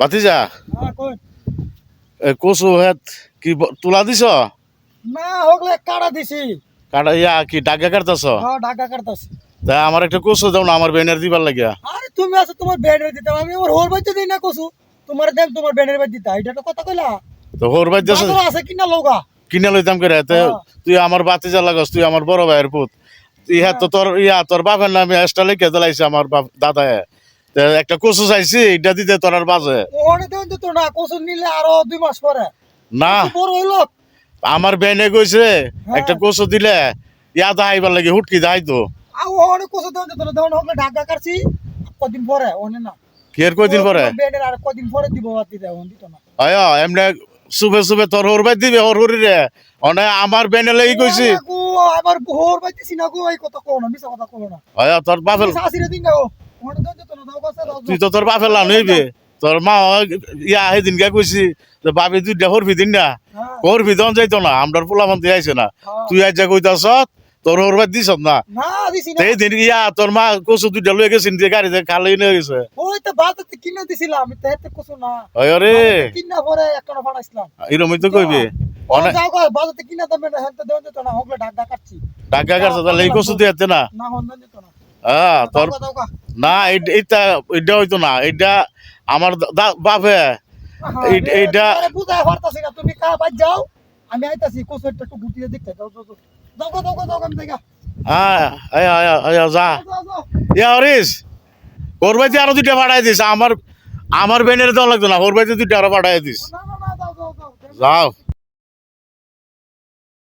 ভাতিজা কই কচু হেত কি তুলা দিছ না হোগলে কাটা দিছি কাটা ইয়া কি ডাগা কাটতাছ ঢাকা কাটতাছি তা আমার একটা কচু দাও না আমার বেনের দিবার লাগিয়া আরে তুমি আছো তোমার ব্যানের দিতাম আমি আমার হোর বাইতে দিই না কসু তোমার দেন তোমার ব্যানের বাইতে দিতা এটা তো কথা কইলা তো হোর বাদ দিছ বাজার আছে কিনা লগা কিনে লইতাম করে তুই আমার ভাতিজা লাগাস তুই আমার বড় ভাইয়ের পুত ইহা তো তোর তোর বাপের নামে এক্সট্রা লিখে দিলাইছে আমার বাপ দাদায় একটা কচু চাইছি এটা দিতে তোর আর বাজে ওখানে দেন তো না কসু নিলে আরো 2 মাস পরে না বড় হইলো আমার বেনে কইছে একটা কচু দিলে ইয়া দাইবার লাগে হুটকি দাই তো ওখানে কসু দেন তো না দেন হোগলে ঢাকা কাটছি কদিন পরে ওনে না কি আর কয়দিন পরে ব্যানের আর কদিন পরে দিব বাতি দেও দিত না আয় এমনি সুবে সুবে তোর হোর বাদ দিবে হোর হরি রে অনে আমার বেনে লাগি কইছি আবার হোর বাইতেছি না গো এই কথা কও না মিছা কথা কও না আয় তোর বাপের শাশুড়ি দিন না ওখানে দেন তো না দাও কাছে দাও তুই তো তোর বাপের লান হইবে তোর মা ইয়া সেদিন কে কইছি যে বাপে তুই হরবি দিন না হরবি দন যাইতো না আমরার পোলাপান দিয়ে আইছে না তুই আজ যা কইতাছ তোর হরবার দিছ না না দিছি না সেই দিন ইয়া তোর মা কচু দুইটা লয়ে গেছিন যে গাড়িতে খালি নিয়ে গেছে ওই তো বাজাতে কিনে দিছিলাম আমি তো হেতে কিছু না ওই রে কিনা পরে একটা ফাটাইছিলাম এরমই তো কইবে অনেক যাও গো বাজাতে কিনা দামে না হেতে দেন তো না হোগলে ঢাকা কাটছি ঢাকা কাটছে তাহলে এই কচু দিয়ে না না হন্দন দিত না তোর দাও গা না এটা এটা হইতো না এটা আমার বাপে এইটা আরে বুঝায় পারতাছি না তুমি কা বাজ যাও আমি আইতাছি কোসেরটা একটু গুটিয়ে দেখতে দাও দাও দাও আমি দেখা যা ইয়া হরিস ওর বাড়িতে আরো দুইটা পাঠাই দিস আমার বেনের দেওয়া লাগতো না ওর বাড়িতে দুইটা আরো পাঠাই দিস না দাও যাও